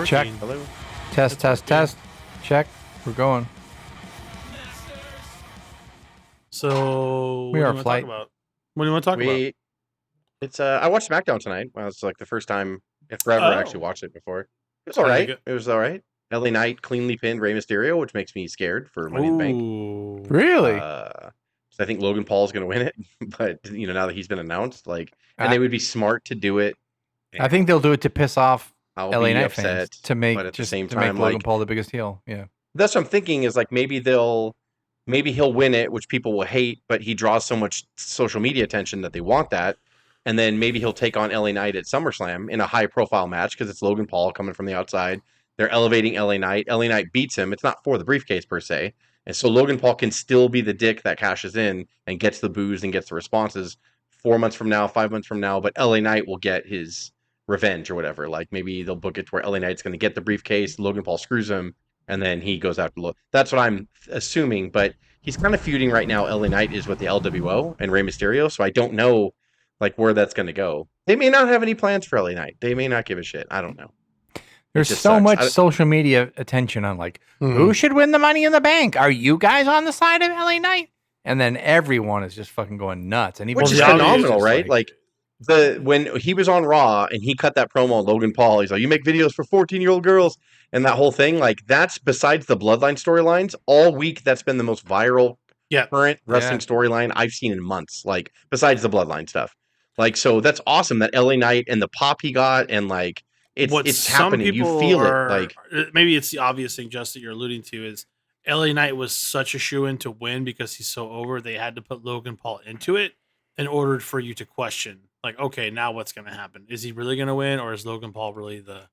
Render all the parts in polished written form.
working. Check. Hello. Test. Check. We're going. So We what are do you want to flight. talk about? What do you want to talk about? It's I watched Smackdown tonight. Well, it's like the first time in forever I actually watched it before. It was all right. It was all right. LA Knight cleanly pinned Rey Mysterio, which makes me scared for Money in the Bank. Really? So I think Logan Paul is going to win it, but now that he's been announced, and they would be smart to do it. I think they'll do it to piss off I'll LA be Knight upset, fans to make but at the same to time, make Logan Paul the biggest heel. Yeah, that's what I'm thinking. Is maybe he'll win it, which people will hate, but he draws so much social media attention that they want that. And then maybe he'll take on LA Knight at SummerSlam in a high-profile match because it's Logan Paul coming from the outside. They're elevating LA Knight. LA Knight beats him. It's not for the briefcase per se. And so Logan Paul can still be the dick that cashes in and gets the boos and gets the responses 4 months from now, 5 months from now. But LA Knight will get his revenge or whatever. Maybe they'll book it to where LA Knight's going to get the briefcase. Logan Paul screws him. And then he goes after Logan. That's what I'm assuming. But he's kind of feuding right now. LA Knight is with the LWO and Rey Mysterio. So I don't know where that's going to go. They may not have any plans for LA Knight. They may not give a shit. I don't know. There's so much social media attention on who should win the Money in the Bank? Are you guys on the side of LA Knight? And then everyone is just fucking going nuts. And which is phenomenal, right? When he was on Raw and he cut that promo on Logan Paul, he's like, "You make videos for 14-year-old girls," and that whole thing. That's besides the Bloodline storylines all week. That's been the most viral current wrestling storyline I've seen in months. Besides the Bloodline stuff. So that's awesome that LA Knight and the pop he got and it's happening. You feel it. Maybe it's the obvious thing, just that you're alluding to is LA Knight was such a shoo-in to win because he's so over. They had to put Logan Paul into it in order for you to question, okay, now what's going to happen? Is he really going to win, or is Logan Paul really the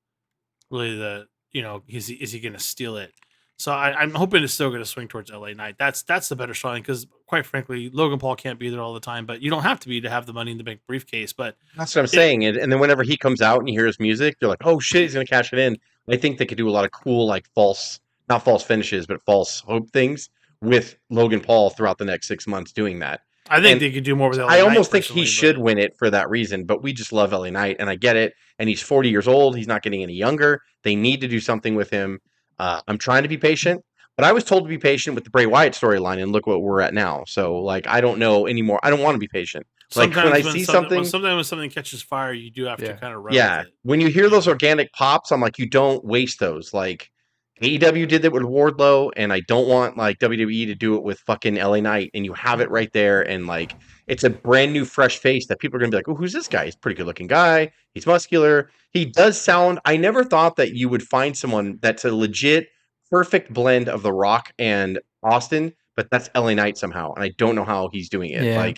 is he going to steal it? So I'm hoping it's still going to swing towards LA Knight. That's the better storyline because, quite frankly, Logan Paul can't be there all the time, but you don't have to be to have the Money in the Bank briefcase. But that's what I'm saying. And then whenever he comes out and you hear his music, you're like, oh shit, he's going to cash it in. I think they could do a lot of cool, not false finishes, but false hope things with Logan Paul throughout the next 6 months doing that. I think they could do more with LA I Knight. almost think he should win it for that reason, but we just love LA Knight, and I get it. And he's 40 years old. He's not getting any younger. They need to do something with him. I'm trying to be patient. But I was told to be patient with the Bray Wyatt storyline, and look what we're at now. So, I don't know anymore. I don't want to be patient. Sometimes when something catches fire, you do have to kind of run with it. When you hear those organic pops, I'm like, you don't waste those. AEW did that with Wardlow, and I don't want WWE to do it with fucking LA Knight. And you have it right there, and it's a brand new, fresh face that people are gonna be like, oh, who's this guy? He's a pretty good looking guy. He's muscular. He does sound. I never thought that you would find someone that's a legit perfect blend of The Rock and Austin, but that's LA Knight somehow, and I don't know how he's doing it. Yeah.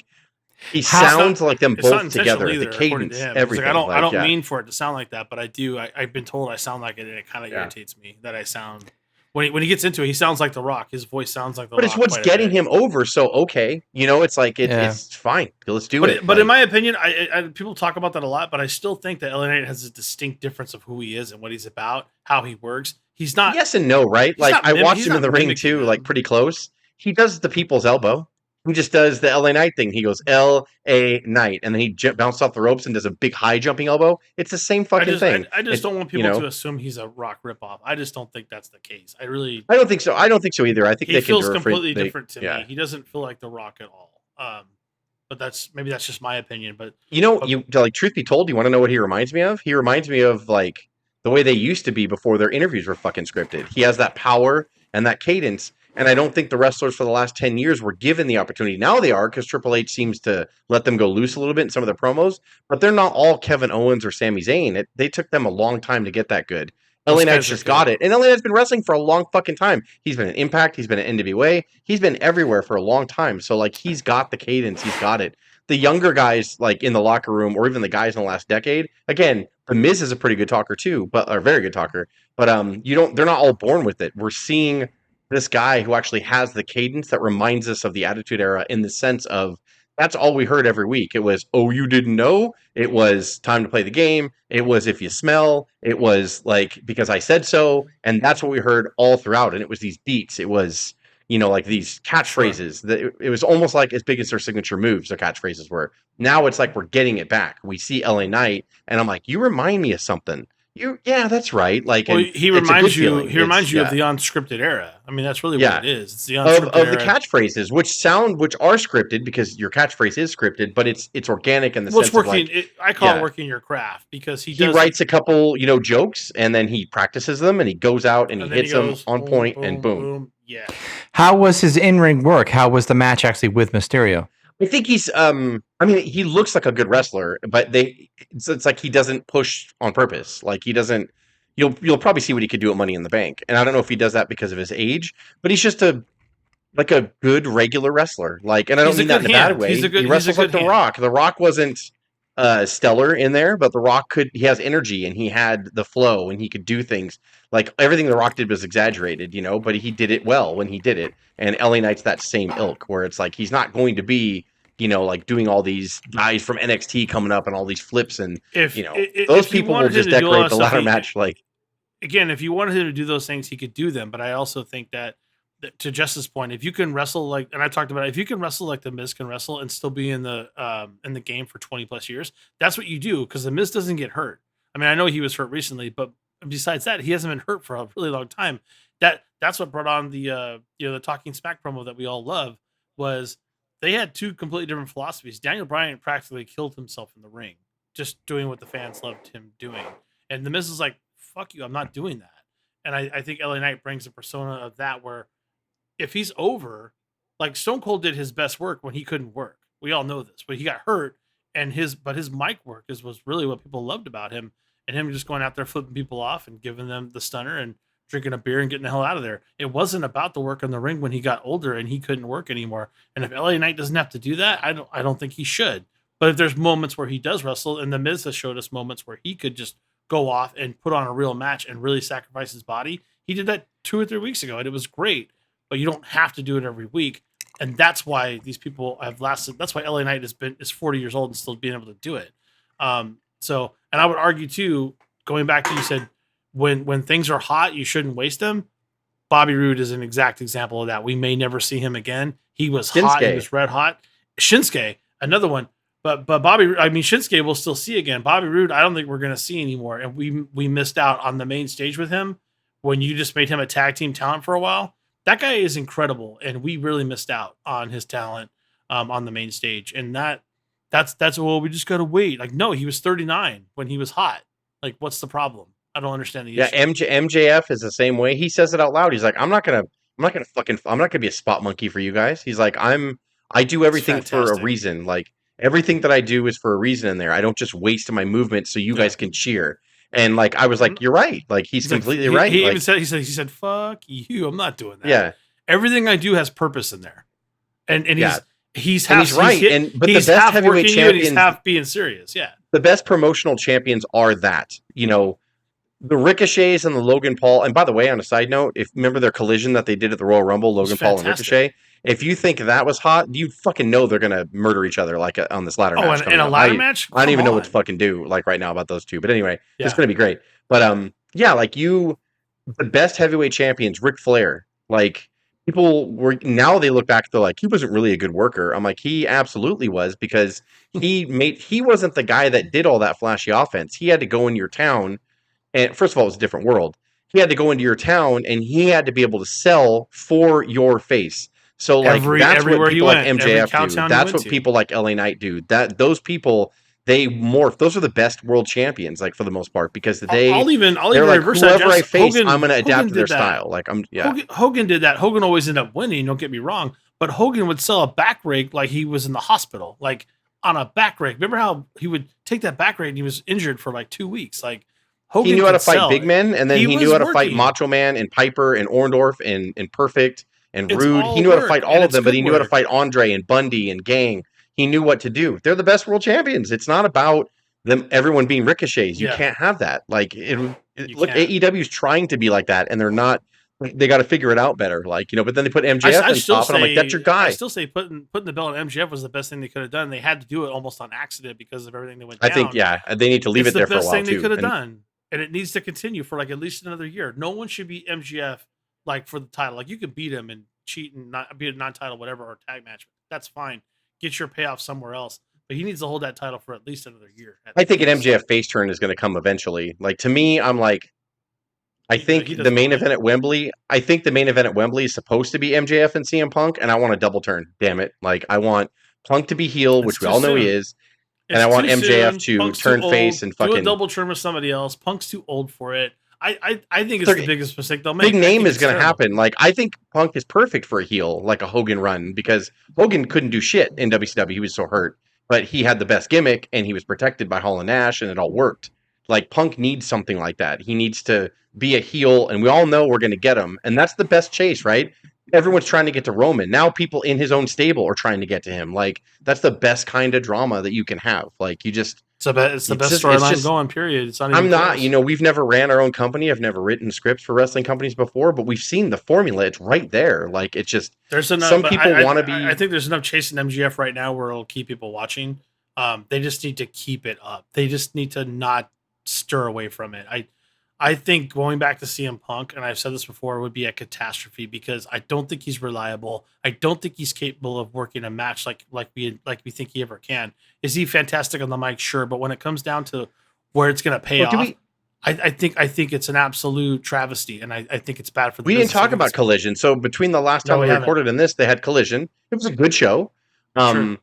He sounds like them both together. Either, the cadence, everything. I don't mean for it to sound like that, but I do. I've been told I sound like it, and it kind of irritates me that I sound. When he gets into it, he sounds like The Rock. His voice sounds like The Rock. But it's what's getting him over. So okay, it's fine. Let's do it. But in my opinion, I people talk about that a lot, but I still think that LA Knight has a distinct difference of who he is and what he's about, how he works. He's not. Yes and no, right? I watched him in the ring too, pretty close. He does the people's elbow. He just does the LA Knight thing. He goes LA Knight, and then he bounces off the ropes and does a big high jumping elbow. It's the same fucking thing. I just don't want people to assume he's a Rock ripoff. I just don't think that's the case. I don't think so. I don't think so either. I think he feels completely different to me. He doesn't feel like The Rock at all. But that's just my opinion. But truth be told, you want to know what he reminds me of? He reminds me of the way they used to be before their interviews were fucking scripted. He has that power and that cadence. And I don't think the wrestlers for the last 10 years were given the opportunity. Now they are, because Triple H seems to let them go loose a little bit in some of their promos. But they're not all Kevin Owens or Sami Zayn. They took them a long time to get that good. LA Knight's just got it. And LA Knight's been wrestling for a long fucking time. He's been in Impact. He's been at NWA. He's been everywhere for a long time. So, he's got the cadence. He's got it. The younger guys, in the locker room, or even the guys in the last decade, again, The Miz is a pretty good talker too, or a very good talker. But they're not all born with it. We're seeing this guy who actually has the cadence that reminds us of the Attitude Era, in the sense of that's all we heard every week. It was, oh, you didn't know? It was time to play the game. It was if you smell. It was because I said so. And that's what we heard all throughout. And it was these beats. It was, these catchphrases. That it was almost as big as their signature moves, their catchphrases were. Now it's we're getting it back. We see LA Knight, and I'm like, you remind me of something. Yeah, that's right. Like, Well, and he it's a reminds good you. feeling. He reminds you of Yeah, the unscripted era. I mean, that's really what yeah. it is. It's the unscripted Of the era. catchphrases, which are scripted because your catchphrase is scripted, but it's organic in the What's sense of working? like, I call it yeah, working your craft because he he does writes a couple, jokes and then he practices them and he goes out and he and then he hits them goes on boom, point and boom, boom. boom. Yeah. How was his in-ring work? How was the match actually with Mysterio? I think he's I mean he looks like a good wrestler, but it's like he doesn't push on purpose. Like he doesn't you'll probably see what he could do at Money in the Bank. And I don't know if he does that because of his age, but he's just a good regular wrestler. Like, and I don't He's a mean that good in a bad hand. way. He's a He good wrestles like The hand. Rock. The Rock wasn't stellar in there, but The Rock he has energy and he had the flow and he could do things. Like everything The Rock did was exaggerated, but he did it well when he did it. And LA Knight's that same ilk where it's like he's not going to be, like doing all these guys from NXT coming up and all these flips and those If you people will wanted him just to do all decorate that the stuff, ladder match like again, if you wanted him to do those things, he could do them. But I also think that to Justice's point, if you can wrestle like, and I talked about, if you can wrestle like the Miz can wrestle and still be in the game for 20 plus years, that's what you do because the Miz doesn't get hurt. I mean, I know he was hurt recently, but besides that, he hasn't been hurt for a really long time. That's what brought on the the Talking Smack promo that we all love. Was they had two completely different philosophies. Daniel Bryan practically killed himself in the ring, just doing what the fans loved him doing, and the Miz is like, "Fuck you, I'm not doing that." And I think LA Knight brings a persona of that where if he's over, like Stone Cold did his best work when he couldn't work. We all know this, but he got hurt, and his mic work was really what people loved about him, and him just going out there flipping people off and giving them the stunner and drinking a beer and getting the hell out of there. It wasn't about the work in the ring when he got older and he couldn't work anymore. And if LA Knight doesn't have to do that, I don't think he should. But if there's moments where he does wrestle, and the Miz has showed us moments where he could just go off and put on a real match and really sacrifice his body. He did that 2 or 3 weeks ago, and it was great. But you don't have to do it every week, and that's why these people have lasted. That's why LA Knight is 40 years old and still being able to do it. So, and I would argue too, going back to you said when things are hot, you shouldn't waste them. Bobby Roode is an exact example of that. We may never see him again. He was hot. He was red hot. Shinsuke, another one. But Shinsuke we'll still see again. Bobby Roode, I don't think we're going to see anymore. And we missed out on the main stage with him when you just made him a tag team talent for a while. That guy is incredible, and we really missed out on his talent on the main stage. And that's we just got to wait. Like, no, he was 39 when he was hot. Like, what's the problem? I don't understand the issue. MJF is the same way. He says it out loud. He's like, I'm not gonna be a spot monkey for you guys. He's like, I do everything for a reason. Like everything that I do is for a reason in there. I don't just waste my movement so you guys can cheer. And like I was like, you're right. Like he's completely right. He even said he said, "Fuck you, I'm not doing that." Yeah. Everything I do has purpose in there. And he's right. But the best heavyweight champions, he's half being serious. Yeah. The best promotional champions are that. The Ricochets and the Logan Paul. And by the way, on a side note, if remember their collision that they did at the Royal Rumble, Logan Paul and Ricochet. If you think that was hot, you fucking know they're gonna murder each other like on this ladder match. And a ladder match? I don't even know what to fucking do like right now about those two. But anyway, it's gonna be great. But the best heavyweight champions, Ric Flair, like people now they look back, they're like, he wasn't really a good worker. I'm like, he absolutely was because he wasn't the guy that did all that flashy offense. He had to go in your town. And first of all, it was a different world. He had to go into your town and he had to be able to sell for your face. So like that's what people like MJF do. That's what people like LA Knight do. Those people, they morph. Those are the best world champions, like for the most part, because I'll even like, reverse whoever that. I face, I'm going to adapt to their style. Like Hogan did that. Hogan always ended up winning. Don't get me wrong, but Hogan would sell a back rake like he was in the hospital, like on a back rake. Remember how he would take that back rake and he was injured for like 2 weeks, like. Hogan he knew how to fight big men, and then he knew how to fight Macho Man and Piper and Orndorff and Perfect and Rude. He knew how to fight all of them, but he knew how to fight Andre and Bundy and Gang. He knew what to do. They're the best world champions. It's not about everyone being ricochets. You can't have that. Like look, AEW is trying to be like that, and they're not. They got to figure it out better. Like but then they put MJF on top, and I'm like, that's your guy. I still say putting the belt on MJF was the best thing they could have done. They had to do it almost on accident because of everything that went down. I think they need to leave it there for a while too. It's the best thing they could have done. And it needs to continue for like at least another year. No one should beat MJF like for the title. Like you could beat him and cheat and not be a non-title, whatever, or tag match. That's fine. Get your payoff somewhere else. but he needs to hold that title for at least another year. I think an MJF face turn is going to come eventually. Like, to me, I'm like, I think the main event at Wembley. I think the main event at Wembley is supposed to be MJF and CM Punk, and I want a double turn. Damn it! Like, I want Punk to be heel, which we all know he is, and I want MJF to turn face and fucking do a double turn with somebody else. Punk's too old for it. I think it's the biggest mistake they'll make. Big name is going to happen. Like, I think Punk is perfect for a heel, like a Hogan run, because Hogan couldn't do shit in WCW. He was so hurt, but he had the best gimmick, and he was protected by Hall and Nash, and it all worked. Like, Punk needs something like that. He needs to be a heel, and we all know we're going to get him, and that's the best chase, right? Everyone's trying to get to Roman. Now people in his own stable are trying to get to him. Like, that's the best kind of drama that you can have. Like, you just... It's the best storyline going, period. It's not I'm not, we've never ran our own company. I've never written scripts for wrestling companies before, but we've seen the formula. It's right there. Like, it's just... There's enough, some people want to be... I think there's enough chasing MGF right now where it'll keep people watching. They just need to keep it up. They just need to not stir away from it. I think going back to CM Punk, and I've said this before, would be a catastrophe because I don't think he's reliable. I don't think he's capable of working a match like we think he ever can. Is he fantastic on the mic? Sure, but when it comes down to where it's going to pay off, I think it's an absolute travesty, and I think it's bad for the business. We didn't talk about Collision, so between the last time we recorded and this, they had Collision. It was a good show. Sure.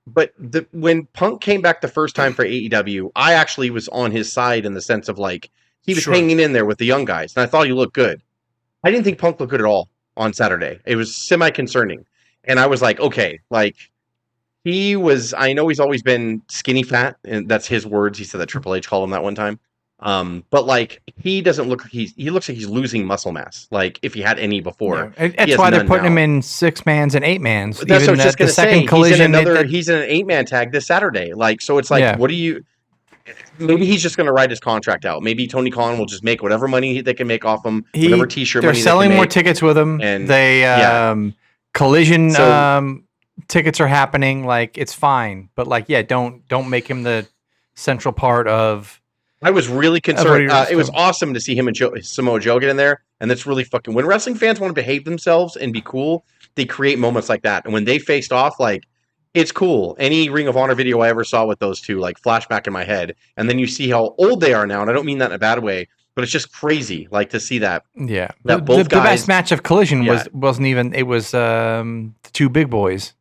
But when Punk came back the first time for AEW, I actually was on his side in the sense of like, he was hanging in there with the young guys, and I thought he looked good. I didn't think Punk looked good at all on Saturday. It was semi-concerning. And I was like, okay, like, I know he's always been skinny fat, and that's his words. He said that Triple H called him that one time. But like, he doesn't look like he looks like he's losing muscle mass, like if he had any before. Yeah. That's why they're putting him in 6-mans and 8-mans. That's what I was just going to say. Collision, he's in an 8-man tag this Saturday. Like, so it's like, what do you... Maybe he's just going to ride his contract out. Maybe Tony Khan will just make whatever money they can make off him, whatever T-shirt money they can make. They're selling more tickets with him. And they Collision tickets are happening. Like, it's fine, but like, don't make him the central part of. I was really concerned. It was awesome to see him and Samoa Joe get in there, and that's really fucking. When wrestling fans want to behave themselves and be cool, they create moments like that. And when they faced off, like. It's cool. Any Ring of Honor video I ever saw with those two, like, flashback in my head. And then you see how old they are now, and I don't mean that in a bad way, but it's just crazy, like, to see that. Yeah. That both guys, the best match of Collision wasn't even, it was the two big boys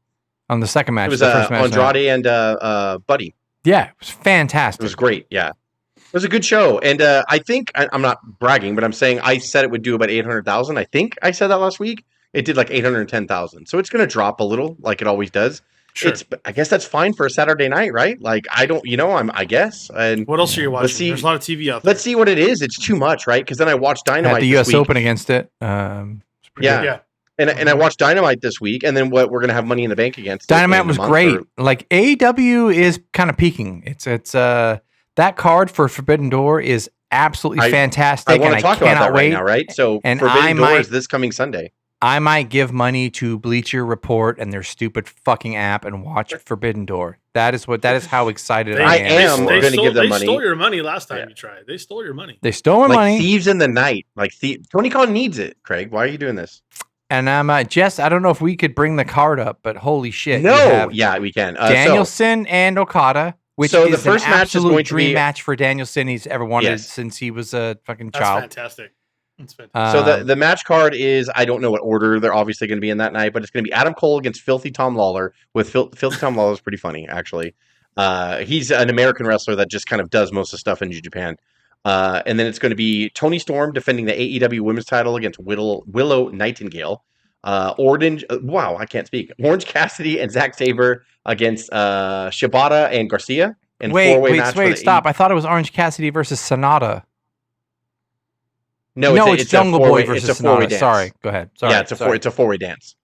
on the second match. It was the first match Andrade and Buddy. Yeah, it was fantastic. It was great, yeah. It was a good show. And I think, I'm not bragging, but I'm saying I said it would do about 800,000. I think I said that last week. It did like 810,000. So it's going to drop a little, like it always does. Sure. I guess that's fine for a Saturday night, right? Like, I guess. And what else are you watching? There's a lot of TV out there. Let's see what it is. It's too much, right? Because then I watched Dynamite. Had the U.S. Open against it. Yeah. And I watched Dynamite this week, and then what we're going to have Money in the Bank against. Dynamite was great. Like, AEW is kind of peaking. It's that card for Forbidden Door is absolutely fantastic. I want to talk about that right now, right? So Forbidden Door is this coming Sunday. I might give money to Bleacher Report and their stupid fucking app and watch Forbidden Door. That is how excited I am. I'm going to give them money. They stole your money last time you tried. They stole your money. They stole my money. Thieves in the night. Tony Khan needs it, Craig. Why are you doing this? And Jess, I don't know if we could bring the card up, but holy shit. No. Yeah, we can. Danielson and Okada, which is the first match is going dream match for Danielson he's ever wanted since he was a fucking child. That's fantastic. So the match card is, I don't know what order they're obviously going to be in that night, but it's going to be Adam Cole against Filthy Tom Lawler. With Filthy Tom Lawler is pretty funny, actually. He's an American wrestler that just kind of does most of the stuff in New Japan. And then it's going to be Toni Storm defending the AEW Women's title against Willow Nightingale. Orange Cassidy and Zack Sabre against Shibata and Garcia. And wait, stop. I thought it was Orange Cassidy versus Sonata. No, it's Jungle Boy versus Sonata. Sorry, go ahead. Sorry, yeah, it's a four-way dance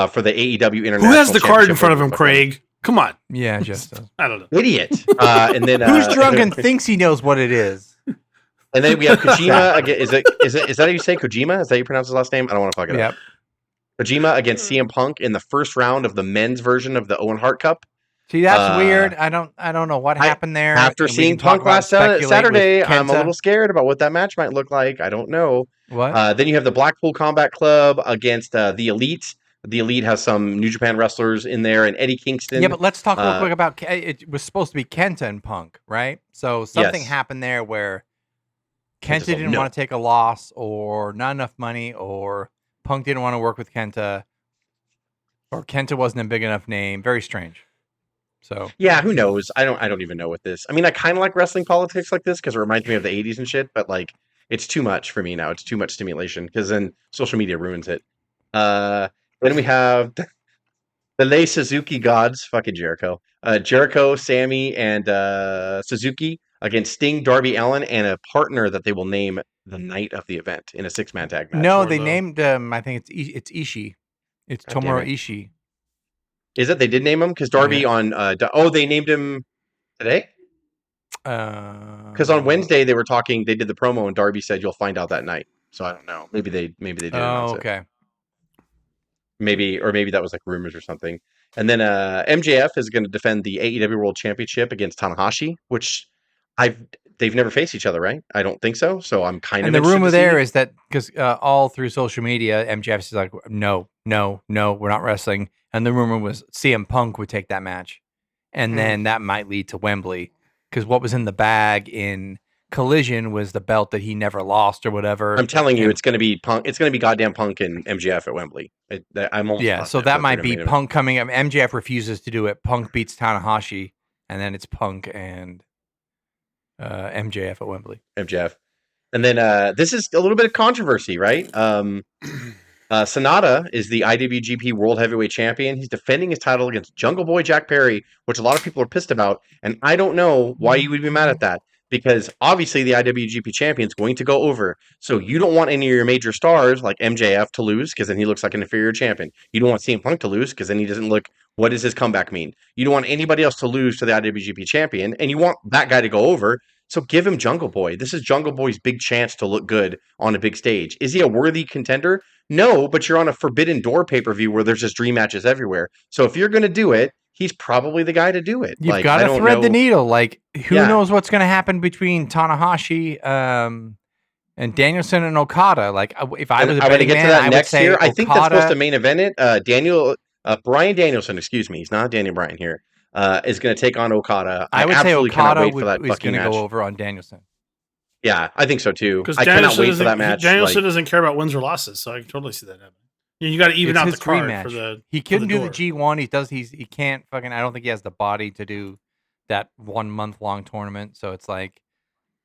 for the AEW International. Who has the card in front of him, Craig? Come on. Yeah, just I don't know. Idiot. And then who's drunk and thinks he knows what it is? And then we have Kojima again. Is that how you say Kojima? Is that how you pronounce his last name? I don't want to fuck it up. Kojima against CM Punk in the first round of the men's version of the Owen Hart Cup. See, that's weird. I don't know what happened there. After seeing Punk last Saturday, I'm a little scared about what that match might look like. I don't know. What? Then you have the Blackpool Combat Club against the Elite The Elite has some New Japan wrestlers in there, and Eddie Kingston. Yeah, but let's talk real quick about it. Was supposed to be Kenta and Punk, right? So something happened there where Kenta didn't want to take a loss, or not enough money, or Punk didn't want to work with Kenta, or Kenta wasn't a big enough name. Very strange. So yeah, who knows? I don't even know what this. I mean, I kind of like wrestling politics like this because it reminds me of the '80s and shit. But like, it's too much for me now. It's too much stimulation because then social media ruins it. Then we have the Lei Suzuki gods, fucking Jericho, Jericho, Sammy, and Suzuki against Sting, Darby Allin, and a partner that they will name the night of the event in a 6-man tag match. No, they named I think it's Ishii. It's Tomohiro Ishii. Is it? They did name him because Darby on. They named him today. Because on Wednesday they were talking. They did the promo and Darby said you'll find out that night. So I don't know. Maybe they did. Oh, okay. Maybe that was like rumors or something. And then MJF is going to defend the AEW World Championship against Tanahashi, which they've never faced each other, right? I don't think so. So I'm kind of. And the rumor there is that because all through social media, MJF is like, no, we're not wrestling. And the rumor was CM Punk would take that match, and then that might lead to Wembley, because what was in the bag in Collision was the belt that he never lost or whatever. I'm telling you, it's going to be Punk. It's going to be goddamn Punk and MJF at Wembley. I'm almost so that might be Punk coming up. MJF refuses to do it. Punk beats Tanahashi, and then it's Punk and MJF at Wembley. MJF, and then this is a little bit of controversy, right? Sonata is the IWGP World Heavyweight Champion. He's defending his title against Jungle Boy Jack Perry, which a lot of people are pissed about. And I don't know why you would be mad at that, because obviously the IWGP Champion is going to go over. So you don't want any of your major stars like MJF to lose, because then he looks like an inferior champion. You don't want CM Punk to lose, because then he doesn't look. What does his comeback mean? You don't want anybody else to lose to the IWGP Champion, and you want that guy to go over. So give him Jungle Boy. This is Jungle Boy's big chance to look good on a big stage. Is he a worthy contender? No, but you're on a Forbidden Door pay-per-view where there's just dream matches everywhere. So if you're going to do it, he's probably the guy to do it. You've got to thread the needle. Like, who knows what's going to happen between Tanahashi and Danielson and Okada? Like, if I was a betting man, I would say Okada. I think that's supposed to main event it. Bryan Danielson, excuse me. He's not Daniel Bryan here. Is going to take on Okada. I would say Okada is going to go over on Danielson. Yeah, I think so too. I cannot wait for that match. Danielson doesn't care about wins or losses, so I can totally see that happening. You got to even out the card for the. He couldn't do the G1. He can't fucking. I don't think he has the body to do that 1 month long tournament. So it's like,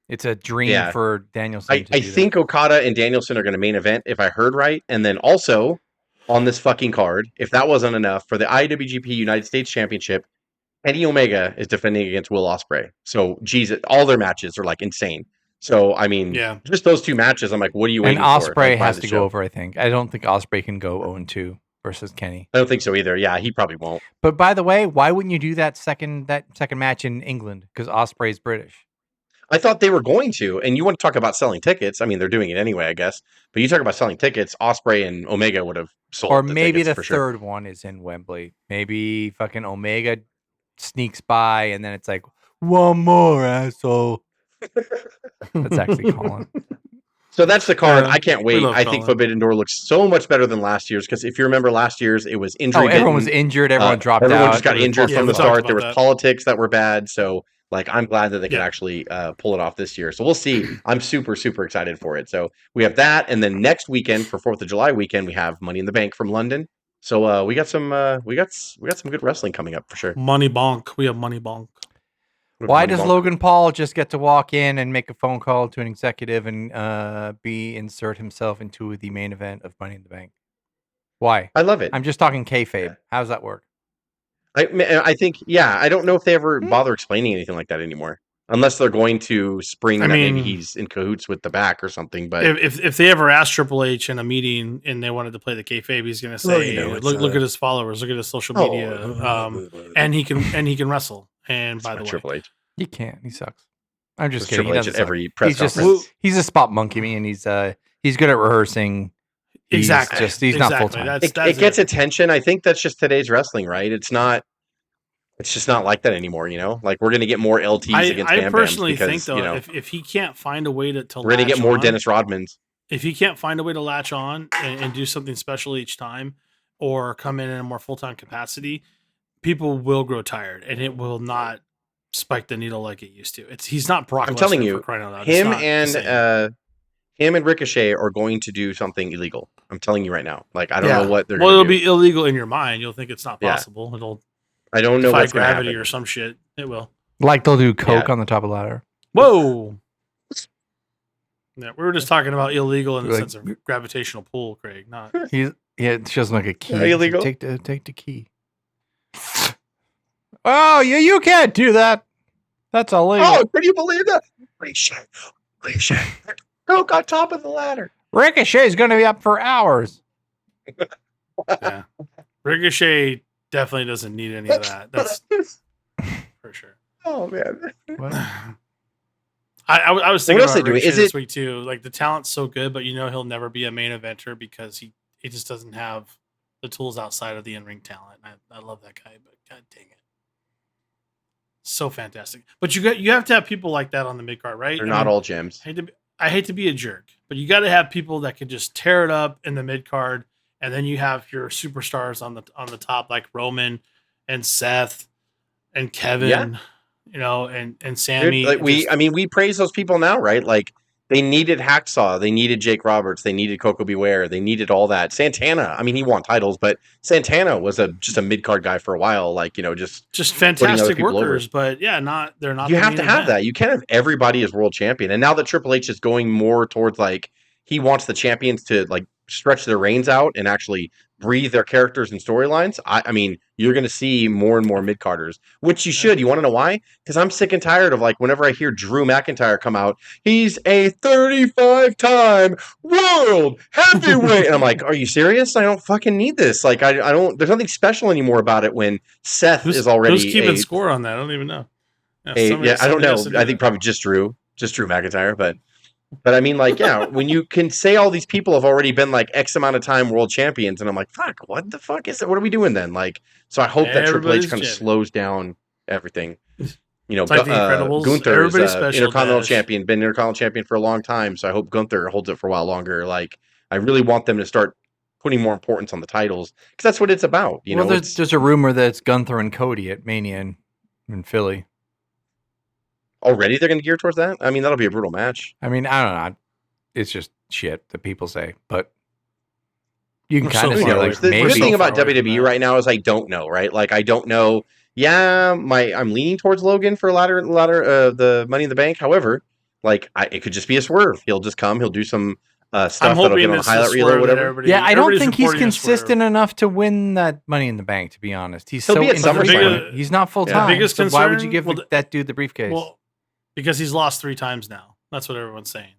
it's a dream for Danielson. I think Okada and Danielson are going to main event, if I heard right, and then also on this fucking card, if that wasn't enough, for the IWGP United States Championship, Kenny Omega is defending against Will Ospreay. So, Jesus, all their matches are like insane. So, I mean, just those two matches, I'm like, what are you waiting for? And Ospreay has to go over, I think. I don't think Ospreay can go 0-2 versus Kenny. I don't think so either. Yeah, he probably won't. But by the way, why wouldn't you do that second match in England? Because Ospreay's British. I thought they were going to. And you want to talk about selling tickets. I mean, they're doing it anyway, I guess. But you talk about selling tickets, Ospreay and Omega would have sold. Or maybe the third one is in Wembley. Maybe fucking Omega sneaks by and then it's like, one more, asshole. That's actually Colin. So that's the card. I can't wait. I think Forbidden Door looks so much better than last year's, because if you remember last year's, it was injury. Everyone was injured. Everyone dropped out. Everyone just got injured from the start. There was politics that were bad. So, like, I'm glad that they could actually pull it off this year. So we'll see. I'm super, super excited for it. So we have that, and then next weekend for 4th of July weekend, we have Money in the Bank from London. So we got some good wrestling coming up for sure. Money bonk. We have money bonk. Why does Logan Paul just get to walk in and make a phone call to an executive and insert himself into the main event of Money in the Bank? Why? I love it. I'm just talking kayfabe. Yeah. How does that work? I think, I don't know if they ever bother explaining anything like that anymore. Unless they're going to spring that maybe he's in cahoots with the back or something. But if they ever asked Triple H in a meeting and they wanted to play the kayfabe, he's going to say, look at his followers, look at his social media, and he can wrestle. And by the way, Triple H, he can't. He sucks. I'm just kidding. Triple H at every press conference. He's a spot monkey me, and he's good at rehearsing. He's not full time. It gets attention. I think that's just today's wrestling, right? It's just not like that anymore, you know? Like, we're going to get more LTs against Bam Bams. I personally think, though, if he can't find a way to we're going to get more Dennis Rodmans. If he can't find a way to latch on and do something special each time, or come in a more full-time capacity, people will grow tired, and it will not spike the needle like it used to. He's not Brock I'm telling Lesnar, you, for crying out loud. him and Ricochet are going to do something illegal. I'm telling you right now. Like, I don't know what they're going to do. Well, it'll be illegal in your mind. You'll think it's not possible. It'll I don't know defy what's going to gravity happen. or some shit. It will. Like they'll do coke on the top of the ladder. Whoa. Yeah, we were just talking about illegal in the sense of gravitational pull, Craig. Not it's just like a key. Illegal. Take the key. Oh, you can't do that. That's illegal. Oh, can you believe that? Ricochet. Coke on top of the ladder. Ricochet's going to be up for hours. Yeah. Ricochet definitely doesn't need any of that. That's for sure. Oh, man. I was thinking about Ricochet Is this week too. Like, the talent's so good, but he'll never be a main eventer because he just doesn't have the tools outside of the in-ring talent. I love that guy, but god dang it, so fantastic. But you have to have people like that on the mid card, right? They're not all gems. I hate to be a jerk, but you got to have people that can just tear it up in the mid card, and then you have your superstars on the top, like Roman and Seth and Kevin, and Sammy. Dude, we praise those people now, right? Like, they needed Hacksaw, they needed Jake Roberts, they needed Coco Beware, they needed all that. Santana, I mean, he won titles, but Santana was just a mid card guy for a while, like, just fantastic workers. But yeah, they're not. You have to have that. You can't have everybody as world champion. And now that Triple H is going more towards, like, he wants the champions to, like, stretch their reins out and actually breathe their characters and storylines. I mean, you're going to see more and more mid-carders, which you should. You want to know why? Because I'm sick and tired of, like, whenever I hear Drew McIntyre come out, he's a 35-time world heavyweight. And I'm like, are you serious? I don't fucking need this. Like, I don't, there's nothing special anymore about it when Seth is already who's keeping score on that? I don't even know. I don't know. I think probably just Drew McIntyre, but I mean, like, yeah, when you can say all these people have already been, like, X amount of time world champions, and I'm like, fuck, what the fuck is it? What are we doing then? Like, so I hope that Triple H kind of slows down everything. Like Gunther is Intercontinental champion, been Intercontinental champion for a long time, so I hope Gunther holds it for a while longer. Like, I really want them to start putting more importance on the titles, because that's what it's about. There's a rumor that it's Gunther and Cody at Mania in Philly. Already they're going to gear towards that? I mean, that'll be a brutal match. I mean, I don't know. It's just shit that people say, but you can kind of see, like, the good thing about WWE right now is I don't know, right? Like, I don't know. Yeah, I'm leaning towards Logan for the Money in the Bank. However, like, it could just be a swerve. He'll just come. He'll do some stuff that'll get on a highlight reel or whatever. Yeah, I don't think he's consistent enough to win that Money in the Bank, to be honest. He'll be at SummerSlam. He's not full time. Biggest concern, why would you give that dude the briefcase? Well, because he's lost 3 times now. That's what everyone's saying.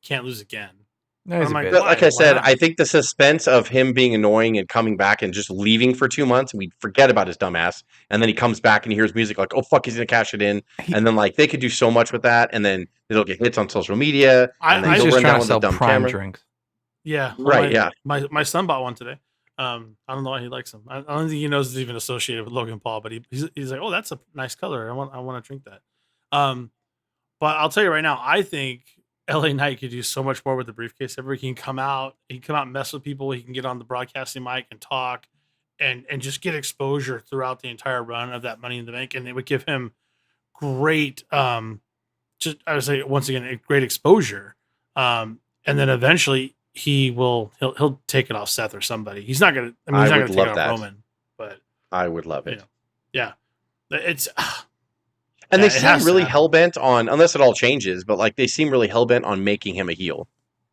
Can't lose again. Like I said, I think the suspense of him being annoying and coming back and just leaving for 2 months, and we forget about his dumbass, and then he comes back and he hears music, like, oh fuck, he's gonna cash it in, and then, like, they could do so much with that, and then it'll get hits on social media, and then he'll run down with a dumb camera. Drinks. Yeah, right. My son bought one today. I don't know why he likes them. I don't think he knows it's even associated with Logan Paul, but he's like, oh, that's a nice color. I want to drink that. But I'll tell you right now, I think LA Knight could do so much more with the briefcase. He can come out and mess with people. He can get on the broadcasting mic and talk and just get exposure throughout the entire run of that Money in the Bank. And it would give him great, I would say, once again, great exposure. And then eventually he'll take it off Seth or somebody. He's not going to, he's not going to take it off Roman, but I would love it. Yeah. It's, and they seem really hell-bent on, unless it all changes, but, like, they seem really hell-bent on making him a heel.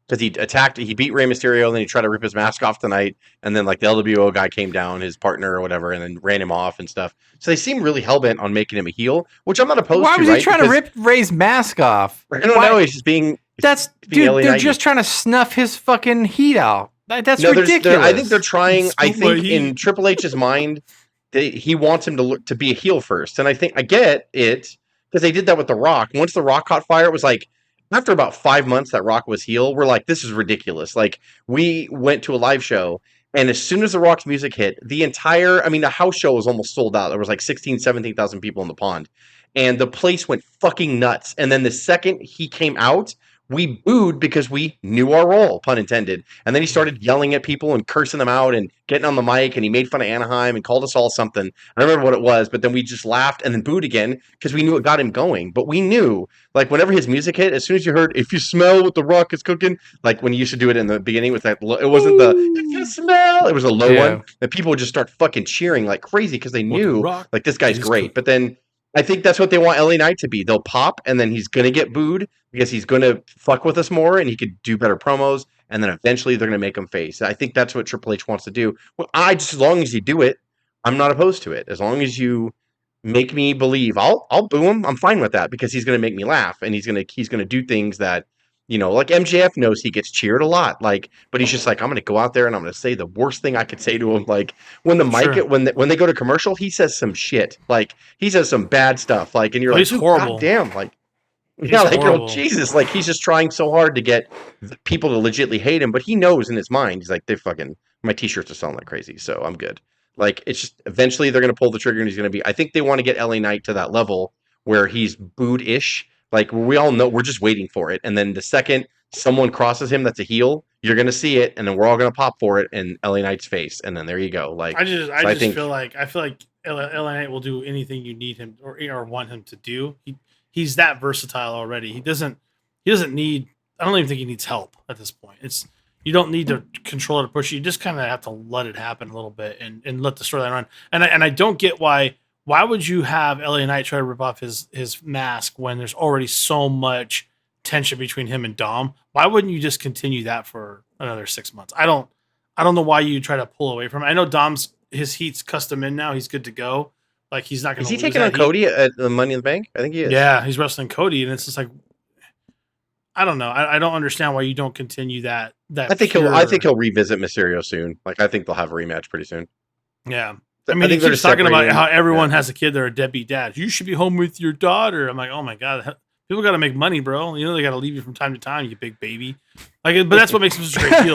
Because he beat Rey Mysterio, and then he tried to rip his mask off tonight, and then, like, the LWO guy came down, his partner or whatever, and then ran him off and stuff. So they seem really hell-bent on making him a heel, which I'm not opposed to. Why was he trying to rip Rey's mask off? I don't know, he's just being... Dude, they're just trying to snuff his fucking heat out. That's ridiculous. I think they're trying, in Triple H's mind... he wants him to be a heel first. And I think I get it, because they did that with The Rock. Once The Rock caught fire, it was like, after about 5 months that Rock was heel, we're like, this is ridiculous. Like, we went to a live show, and as soon as The Rock's music hit, the house show was almost sold out. There was like 16,000, 17,000 people in the pond. And the place went fucking nuts. And then the second he came out, we booed because we knew our role, pun intended. And then he started yelling at people and cursing them out and getting on the mic, and he made fun of Anaheim and called us all something. I don't remember what it was, but then we just laughed and then booed again because we knew it got him going. But we knew, like, whenever his music hit, as soon as you heard, if you smell what the Rock is cooking, like when you used to do it in the beginning with that, it wasn't the, if you smell, it was a low one. And people would just start fucking cheering like crazy because they knew, like, this guy's great. But then I think that's what they want LA Knight to be. They'll pop, and then he's going to get booed because he's going to fuck with us more, and he could do better promos, and then eventually they're going to make him face. I think that's what Triple H wants to do. Well, as long as you do it, I'm not opposed to it. As long as you make me believe, I'll boo him. I'm fine with that because he's going to make me laugh, and he's going to do things that, like MJF knows he gets cheered a lot, like, but he's just like, I'm going to go out there and I'm going to say the worst thing I could say to him. Like when the mic, when they go to commercial, he says some shit, like he says some bad stuff, like, and you're like, he's horrible. God damn, like, yeah, like, oh Jesus, like he's just trying so hard to get people to legitimately hate him, but he knows in his mind, he's like, my t-shirts are selling like crazy, so I'm good. Like, it's just eventually they're going to pull the trigger and he's going to be. I think they want to get LA Knight to that level where he's booed-ish. Like, we all know, we're just waiting for it. And then the second someone crosses him that's a heel, you're going to see it, and then we're all going to pop for it in LA Knight's face, and then there you go. Like, I feel like LA Knight will do anything you need him or want him to do. He's that versatile already. He doesn't need. I don't even think he needs help at this point. You don't need to control it or push it. You just kind of have to let it happen a little bit and let the storyline run. And I don't get why would you have LA Knight try to rip off his mask when there's already so much tension between him and Dom? Why wouldn't you just continue that for another 6 months? I don't know why you try to pull away from it. I know his heat's custom in now. He's good to go. Like, he's not going to. Is he taking on Cody at the Money in the Bank? I think he is. Yeah, he's wrestling Cody, and it's just like, I don't know. I don't understand why you don't continue that. I think he'll revisit Mysterio soon. Like, I think they'll have a rematch pretty soon. Yeah. I mean, he keeps talking about how everyone has a kid. They're a deadbeat dad. You should be home with your daughter. I'm like, oh my God. People got to make money, bro. They got to leave you from time to time, you big baby. Like, but that's what makes him such a great heel.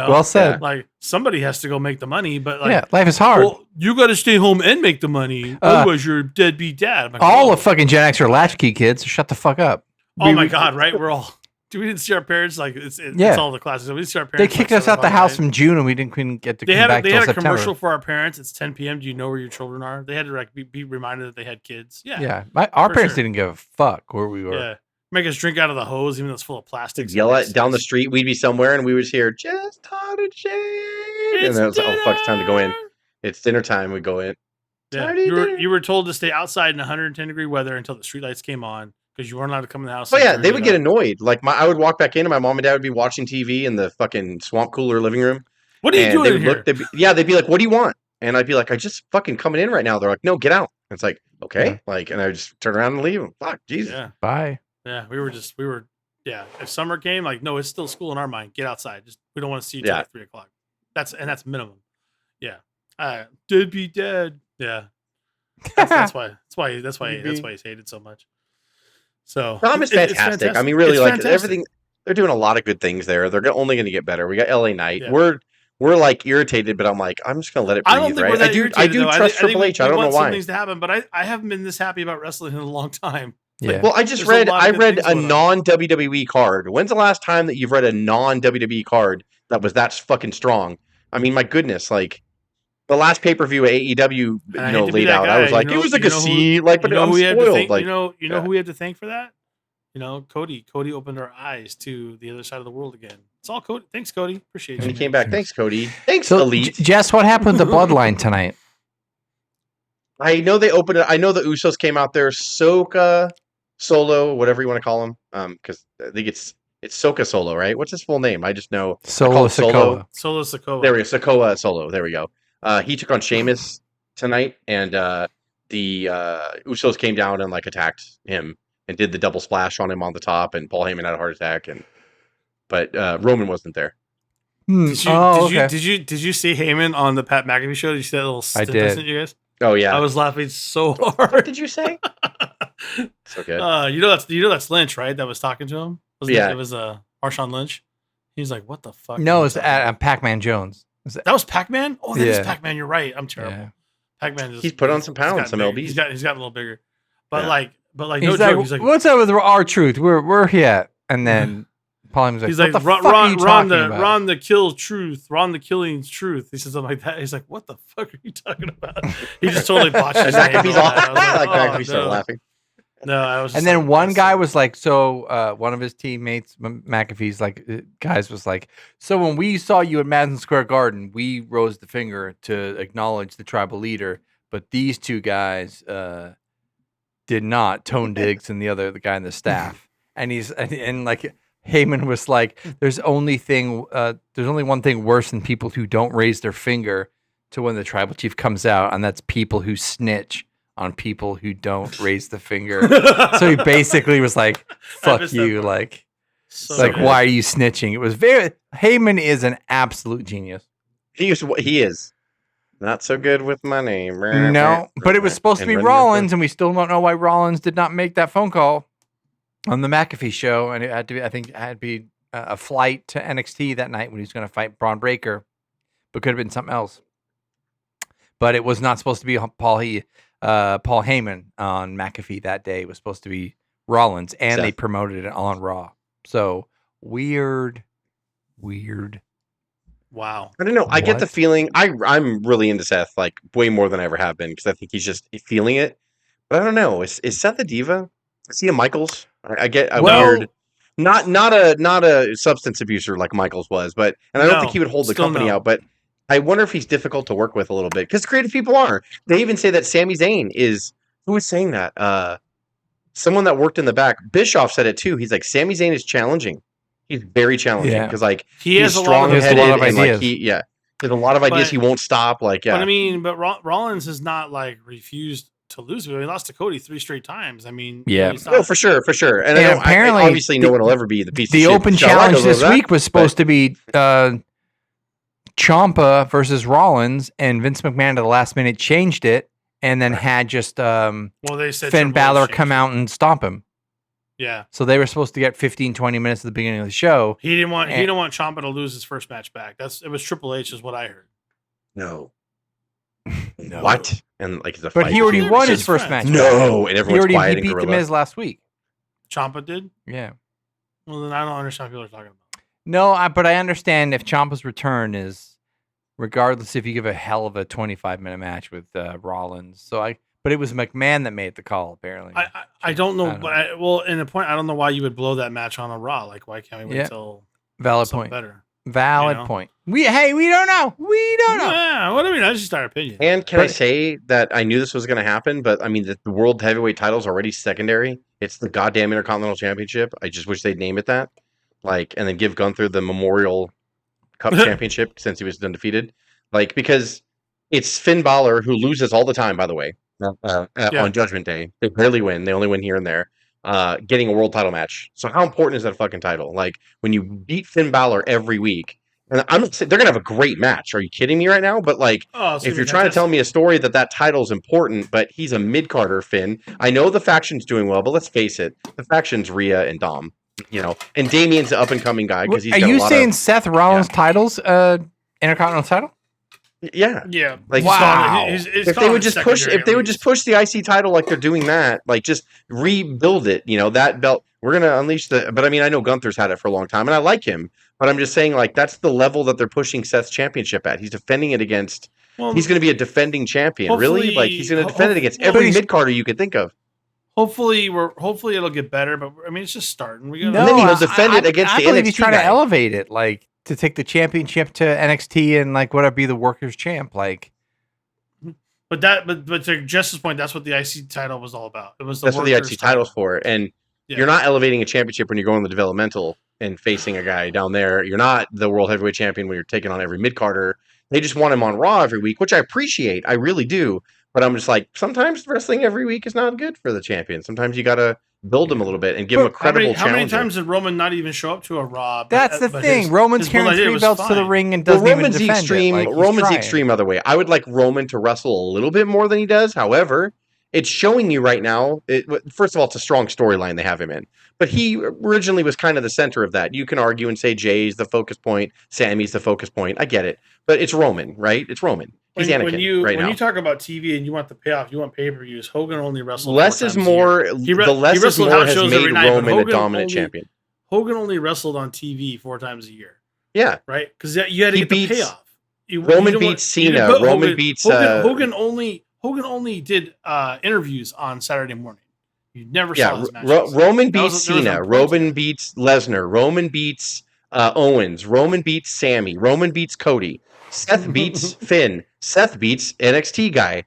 Well said. Like, somebody has to go make the money, but like, yeah, life is hard. Well, you got to stay home and make the money. Otherwise, you're a deadbeat dad. Like, all of fucking Gen X are latchkey kids. So shut the fuck up. Oh my God, right? We're all. We didn't see our parents. Like, it's all the classes. We didn't see our parents. They kicked us out the house in June, and we couldn't get to come back till September. They had a commercial for our parents. It's 10 p.m. Do you know where your children are? They had to be reminded that they had kids. Yeah. Yeah. Our parents didn't give a fuck where we were. Yeah. Make us drink out of the hose, even though it's full of plastic. Yell at down the street. We'd be somewhere, and we would just hear, just Todd and Shane. And then it was, oh, fuck, it's time to go in. It's dinner time. We go in. Yeah. You were told to stay outside in 110-degree weather until the streetlights came on, because you weren't allowed to come in the house. Oh yeah, they would get annoyed. Like, I would walk back in, and my mom and dad would be watching TV in the fucking swamp cooler living room. What are you doing here? They'd be like, "What do you want?" And I'd be like, "I just fucking coming in right now." They're like, "No, get out." And it's like, okay, like, and I would just turn around and leave. Fuck, Jesus, yeah. Bye. Yeah, we were. Yeah, if summer came, like, no, it's still school in our mind. Get outside. We don't want to see you till like 3:00. That's minimum. Yeah, did be dead. Yeah, that's why he's hated so much. So Dom is fantastic. I mean, really, like, everything. They're doing a lot of good things there. They're only going to get better. We got LA Knight. Yeah. We're like irritated, but I'm like, I'm just going to let it breathe. I do trust Triple H. I don't know why. Things to happen, but I haven't been this happy about wrestling in a long time. Yeah. Well, I read a non-WWE card. When's the last time that you've read a non-WWE card that was that fucking strong? I mean, my goodness, like, the last pay-per-view at AEW, laid out. I was like, it was like a C, like, but I'm spoiled. Like, you know who we had to thank for that? Cody. Cody opened our eyes to the other side of the world again. It's all Cody. Thanks, Cody. Appreciate you. And he came back. Thanks, Cody. Thanks, Elite. Jess, what happened with the Bloodline tonight? I know they opened it. I know the Usos came out there. Soka, Solo, whatever you want to call him. Because I think it's Soka Solo, right? What's his full name? I just know Solo Sikoa. Solo Sikoa. There we go. Sikoa Solo. There we go. He took on Sheamus tonight, and the Usos came down and like attacked him and did the double splash on him on the top, and Paul Heyman had a heart attack, but Roman wasn't there. Did you see Heyman on the Pat McAfee show? Did you see that little stint I sent you guys? Oh yeah, I was laughing so hard. What did you say? So good. That's Lynch, right? That was talking to him. It was Marshawn Lynch. He was like, "What the fuck?" No, it's Pac-Man Jones. That was Pac-Man? Oh, that is Pac-Man. You're right. I'm terrible. Yeah. Pac-Man he's put on some pounds, some LBs. He's gotten a little bigger. But no he's joke. He's like, what's up with R-Truth? We're here. And then Paul Heyman's like, he's what like, the fuck are you talking about? Ron the kill truth, Ron the killing's truth. He says something like that. He's like, what the fuck are you talking about? He just totally botched his name. McAfee's all like oh, McAfee started laughing. No, I was. And then one guy was like, so one of his teammates, McAfee's like, guys was like, so when we saw you at Madison Square Garden, we rose the finger to acknowledge the tribal leader, but these two guys did not. Tone Diggs and the guy in the staff, and like Heyman was like, there's only one thing worse than people who don't raise their finger to when the tribal chief comes out, and that's people who snitch on people who don't raise the finger. So he basically was like, fuck you. Like, why are you snitching? It was Heyman is an absolute genius. He is. Not so good with money. No, but it was supposed to be Rollins, and we still don't know why Rollins did not make that phone call on the McAfee show. And it had to be, I think it had to be a flight to NXT that night when he was going to fight Braun Breaker, but could have been something else. But it was not supposed to be Paul Heyman on McAfee that day. It was supposed to be Rollins, and they promoted it on Raw. So weird. Wow. I don't know. I get the feeling I'm really into Seth, like way more than I ever have been, because I think he's just feeling it. But I don't know. Is Seth a diva? Is he a Michaels? I get a weird, not a substance abuser like Michaels was, but I don't think he would hold the company out. But I wonder if he's difficult to work with a little bit, because creative people are. They even say that Sami Zayn is. Who is saying that? Someone that worked in the back. Bischoff said it too. He's like, Sami Zayn is challenging. He's very challenging because like he's strong-headed and like he there's a lot of ideas. He won't stop. Like But I mean, Rollins has not like refused to lose. He lost to Cody 3 straight times. I mean, no, for sure. And apparently, obviously, no one will ever be the piece. The open challenge this week was supposed to be Ciampa versus Rollins, and Vince McMahon at the last minute changed it, and then had just they said Finn Balor come out and stomp him. Yeah. So they were supposed to get 15-20 minutes at the beginning of the show. He didn't want Ciampa to lose his first match back. It was Triple H is what I heard. No. What? And like the But he already won his first match. No, and everyone's quiet. He beat The Miz last week. Ciampa did? Yeah. Well, then I don't understand what people are talking about. No, but I understand if Ciampa's return is, regardless if you give a hell of a 25-minute match with Rollins. But it was McMahon that made the call, apparently. I don't know. In a point, I don't know why you would blow that match on a Raw. Like, why can't we wait till valid point? Better. Valid point. We don't know. We don't know. Yeah, what I mean, that's just our opinion. And can I say that I knew this was going to happen, but I mean, the World Heavyweight title is already secondary. It's the goddamn Intercontinental Championship. I just wish they'd name it that. Like, and then give Gunther the Memorial Cup Championship since he was undefeated. Like, because it's Finn Balor who loses all the time, by the way. On Judgment Day, they barely win. They only win here and there. Getting a world title match. So how important is that fucking title? Like when you beat Finn Balor every week, and I'm not saying they're gonna have a great match. Are you kidding me right now? But like, if you're trying to tell me a story that title's important, but he's a mid-carder, Finn. I know the faction's doing well, but let's face it, the faction's Rhea and Dom. And Damien's the up and coming guy because he's. Are you saying Seth Rollins titles Intercontinental title? Yeah. Like, wow. If they would just push the IC title like they're doing that, like just rebuild it, that belt, we're going to unleash but I mean, I know Gunther's had it for a long time and I like him, but I'm just saying like, that's the level that they're pushing Seth's championship at. He's defending it against, he's going to be a defending champion. Really? Like he's going to defend it against every mid-carder you could think of. Hopefully it'll get better, but I mean, it's just starting. And then he'll defend it against the NXT he's trying to elevate it, like, to take the championship to NXT and like whatever be the workers champ, like. But to Jess's point, that's what the IC title was all about. It was that's what the IC title's for, and you're not elevating a championship when you're going to the developmental and facing a guy down there. You're not the world heavyweight champion when you're taking on every mid-carder. They just want him on Raw every week, which I appreciate. I really do. But I'm just like, sometimes wrestling every week is not good for the champion. Sometimes you got to build him a little bit and give him a credible challenge. How many times did Roman not even show up to a Raw? That's the thing. Roman's carrying 3 belts to the ring and doesn't even defend it. Roman's the extreme other way. I would like Roman to wrestle a little bit more than he does. However, it's showing you right now. First of all, it's a strong storyline they have him in. But he originally was kind of the center of that. You can argue and say Jay's the focus point, Sammy's the focus point. I get it. But it's Roman, right? It's Roman. He's Anakin right now. When you talk about TV and you want the payoff, you want pay-per-views, Hogan only wrestled less is more. The less is more has made Roman a dominant champion. Hogan only wrestled on TV 4 times a year. Yeah. Right? Because you had to get the payoff. Roman beats Cena. Roman beats Hogan only did interviews on Saturday morning. You never saw his matches. Roman beats Cena. Roman beats Lesnar. Roman beats Owens. Roman beats Sammy. Roman beats Cody. Seth beats Finn. Seth beats NXT guy.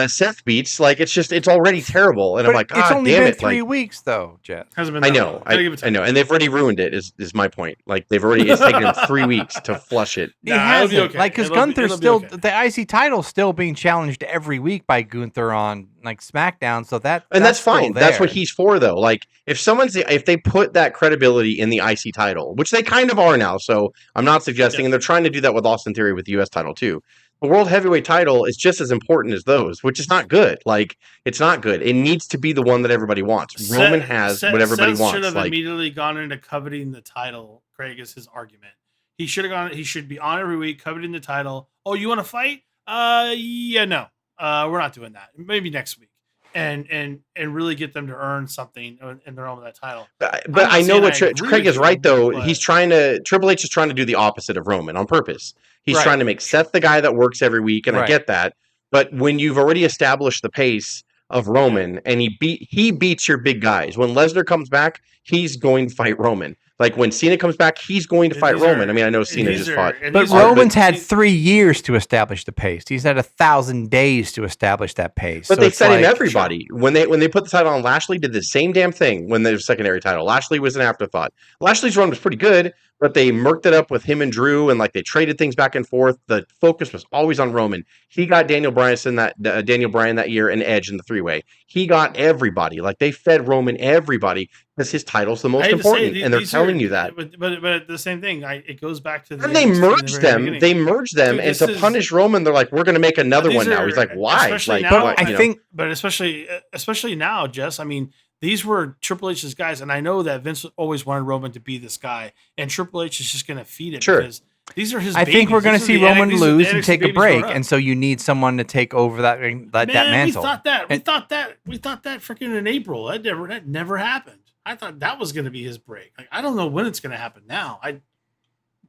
Seth beats it's already terrible, and but I'm like, it's only been 3 weeks though, Jeff. Hasn't been I know, and they've already ruined it. Is my point? Like it's taken them 3 weeks to flush it. It hasn't, okay. Like because Gunther's still the IC title's still being challenged every week by Gunther on like SmackDown, so that's fine. That's what he's for, though. Like if they put that credibility in the IC title, which they kind of are now, so I'm not suggesting, and they're trying to do that with Austin Theory with the US title too. The World Heavyweight title is just as important as those, which is not good. Like, it's not good. It needs to be the one that everybody wants. Roman has what everybody wants. Should have immediately gone into coveting the title, Craig, is his argument. He should have gone. He should be on every week, coveting the title. Oh, you want to fight? Yeah, no. We're not doing that. Maybe next week. And really get them to earn something in their own with that title. But I know what Craig is right, though. Triple H is trying to do the opposite of Roman on purpose. He's trying to make Seth the guy that works every week, and I get that. But when you've already established the pace of Roman, and he beats your big guys. When Lesnar comes back, he's going to fight Roman. Like when Cena comes back, he's going to fight Roman. I mean, I know Cena just fought, but Roman's had 3 years to establish the pace. He's had 1,000 days to establish that pace. But so they fed him everybody. Sure. When they put the title on Lashley, did the same damn thing when the secondary title. Lashley was an afterthought. Lashley's run was pretty good, but they murked it up with him and Drew, and like they traded things back and forth. The focus was always on Roman. He got Daniel Bryan that year and Edge in the 3-way. He got everybody. Like they fed Roman everybody because his title's the most important, and they're telling you that. But the same thing, it goes back to the. And they merged them. They merged them, and to punish Roman, they're like, "We're going to make another one now." He's like, "Why?" Especially like, now, I think, but especially now, Jess. I mean, these were Triple H's guys, and I know that Vince always wanted Roman to be this guy, and Triple H is just going to feed it because these are his. I think we're going to see Roman lose and take a break, and so you need someone to take over that mantle. We thought that freaking in April. That never happened. I thought that was going to be his break. Like I don't know when it's going to happen now.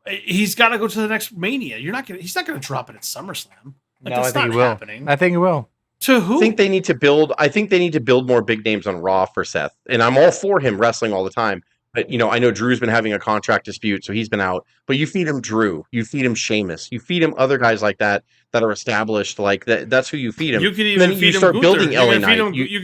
He's got to go to the next Mania. He's not going to drop it at SummerSlam. Like, no, I think he will. Happening. I think he will. To who? I think they need to build more big names on Raw for Seth. And I'm all for him wrestling all the time. But, I know Drew's been having a contract dispute, so he's been out. But you feed him Drew. You feed him Sheamus. You feed him other guys like that are established. Like, that's who you feed him. You can even feed him Gunther. Building LA Knight.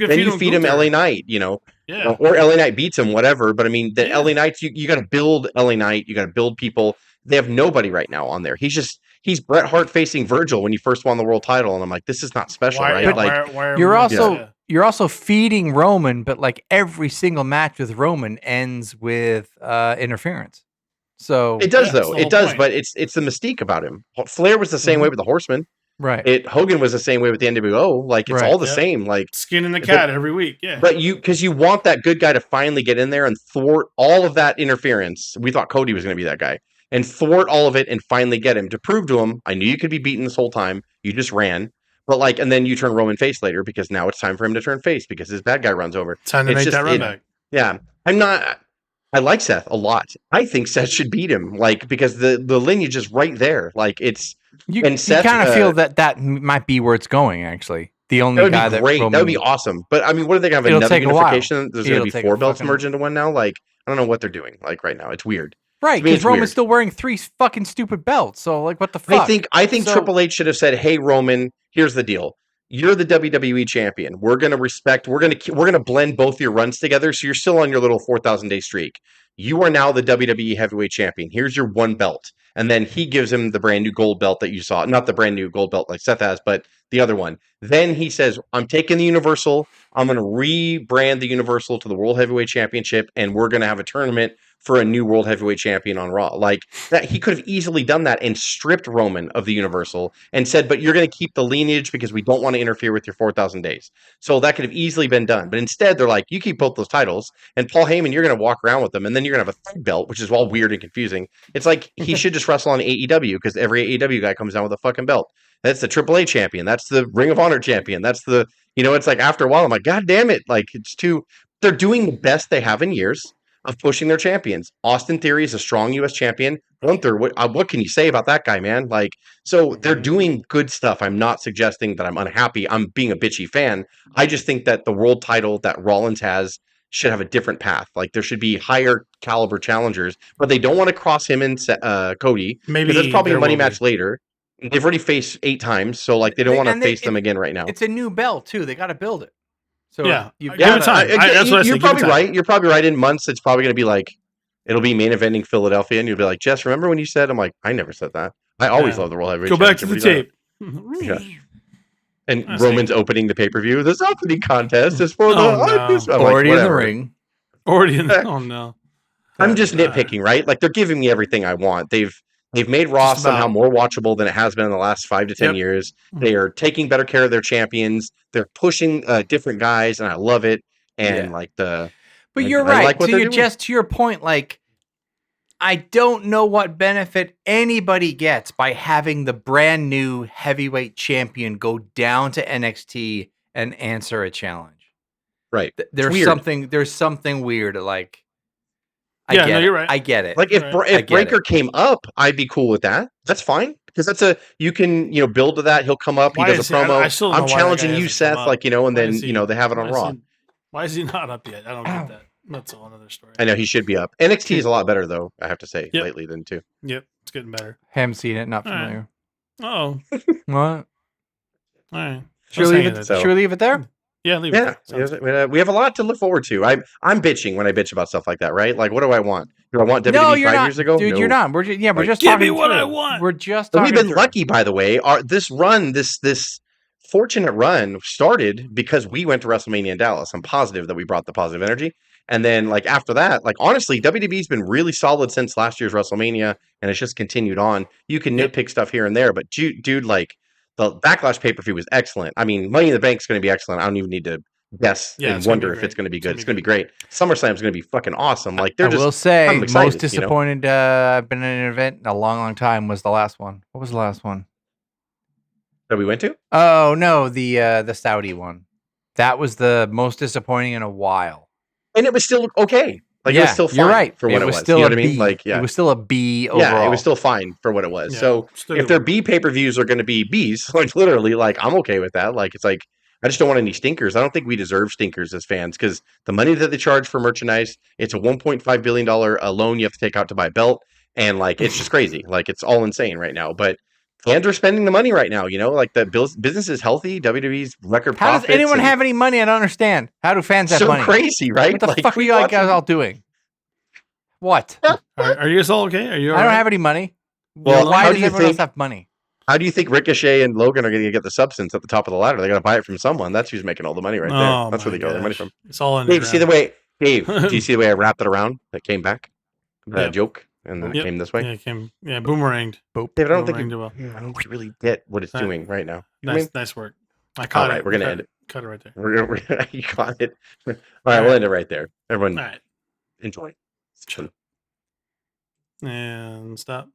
Then you feed him LA Knight, Yeah. Or LA Knight beats him, whatever. But, I mean, the LA Knights, you got to build LA Knight. You got to build people. They have nobody right now on there. He's Bret Hart facing Virgil when he first won the world title, and I'm like, this is not special, right? Why you're also feeding Roman, but like every single match with Roman ends with interference. So it does, though. It does, but it's the mystique about him. Flair was the same way with the Horsemen. Right. Hogan was the same way with the NWO. Like it's all the same. Like skin in the cat every week. Yeah. But because you want that good guy to finally get in there and thwart all of that interference. We thought Cody was going to be that guy. And thwart all of it and finally get him to prove to him, I knew you could be beaten this whole time. You just ran. But and then you turn Roman face later because now it's time for him to turn face because his bad guy runs over. Time to make that run back. Yeah. I like Seth a lot. I think Seth should beat him, because the lineage is right there. Like it's you kind of feel that might be where it's going. Actually, the only guy that Roman, that would be awesome. But I mean, what are they going to have another unification? There's going to be 4 belts merged into one now. Like I don't know what they're doing. Like right now, it's weird. Right, because Roman's still wearing 3 fucking stupid belts. So like, what the fuck? I think Triple H should have said, "Hey Roman, here's the deal. You're the WWE champion. We're going to blend both your runs together. So you're still on your little 4,000 day streak. You are now the WWE heavyweight champion. Here's your 1 belt." And then he gives him the brand new gold belt that you saw. Not the brand new gold belt like Seth has, but the other one. Then he says, "I'm taking the Universal. I'm going to rebrand the Universal to the World Heavyweight Championship. And we're going to have a tournament for a new World Heavyweight Champion on Raw." Like that, he could have easily done that and stripped Roman of the Universal and said, "But you're going to keep the lineage because we don't want to interfere with your 4,000 days." So that could have easily been done. But instead, they're like, "You keep both those titles, and Paul Heyman, you're going to walk around with them, and then you're going to have a 3rd belt," which is all weird and confusing. It's like he should just wrestle on AEW because every AEW guy comes down with a fucking belt. That's the AAA champion. That's the Ring of Honor champion. That's it's like after a while, I'm like, God damn it. Like they're doing the best they have in years. of pushing their champions. Austin Theory is a strong U.S. champion. Gunther, what can you say about that guy, man? Like, so they're doing good stuff. I'm not suggesting that I'm unhappy. I'm being a bitchy fan. I just think that the world title that Rollins has should have a different path. Like, there should be higher caliber challengers, but they don't want to cross him and Cody, because that's probably a money match later. They've already faced 8 times, so like they don't want to face them again right now. It's a new belt too. They got to build it. So yeah, you've got time. You're probably right. You're probably right. In months, it's probably going to be like it'll be main eventing Philadelphia, and you'll be like, Jess, remember when you said? I'm like, I never said that. I always love the World Heavyweight. Go back to the tape. Yeah. And Roman's opening the pay-per-view. This opening contest is for the already in the ring. Already in the no. I'm just nitpicking, right? Like they're giving me everything I want. They've made Raw somehow more watchable than it has been in the last 5 to 10 years. They are taking better care of their champions. They're pushing different guys, and I love it. And but you're right. To your point, like I don't know what benefit anybody gets by having the brand new heavyweight champion go down to NXT and answer a challenge. Right. There's something weird. Like. You're right. I get it. Like if Breaker came up, I'd be cool with that. That's fine because that's you can build to that. He'll come up. He does a promo. I'm challenging you, Seth. Like and then they have it on Raw. Why is he not up yet? I don't get that. That's a whole other story. I know he should be up. NXT is a lot better though. I have to say lately than too. Yep, it's getting better. Haven't seen it. Not familiar. Oh, what? All right. Should we leave it there? Yeah, leave it there. We have a lot to look forward to. I'm bitching when I bitch about stuff like that, right? Like, what do I want? Do I want WWE 5 years ago? Dude, no. You're not. We're just give talking me what I want. We're just talking. We've been lucky, by the way. This run, this fortunate run started because we went to WrestleMania in Dallas. I'm positive that we brought the positive energy. And then, like, after that, like, honestly, WWE's been really solid since last year's WrestleMania, and it's just continued on. You can nitpick stuff here and there, but dude, like, the Backlash pay-per-view was excellent. I mean, Money in the Bank is going to be excellent. I don't even need to guess and wonder if it's going to be good. It's going to be great. SummerSlam is going to be fucking awesome. Like, I will say, most disappointed I've been in an event in a long time was the last one. What was the last one that we went to? Oh no, the Saudi one. That was the most disappointing in a while. And it was still okay. Like, it was still fine. You're right. For what it was. Still you know what I mean? Like, it was still a B overall. Yeah, it was still fine for what it was. So if their B pay-per-views are going to be Bs, like literally, like I'm okay with that. Like, it's like I just don't want any stinkers. I don't think we deserve stinkers as fans because the money that they charge for merchandise, it's a $1.5 billion loan you have to take out to buy a belt. And like, it's just crazy. Like, it's all insane right now. But fans are spending the money right now, like the business is healthy. WWE's record How profits. Does anyone have any money? I don't understand. How do fans have money? So crazy, right? What the fuck are you guys all doing? What? Are you guys all okay? Are you all I don't right? have any money. Well, why does everyone else have money? How do you think Ricochet and Logan are going to get the substance at the top of the ladder? They're going to buy it from someone. That's who's making all the money right there. That's where they go their money from. It's all in. Dave, do you see the way I wrapped it around? That came back. That joke, and then it came this way. Yeah, it came. Yeah, boomeranged. David, I don't really get what it's doing right now. Nice work. I caught it. All right, we're going to end it. Cut it right there. You caught it. All right, we'll end it right there. Everyone, enjoy. And stop.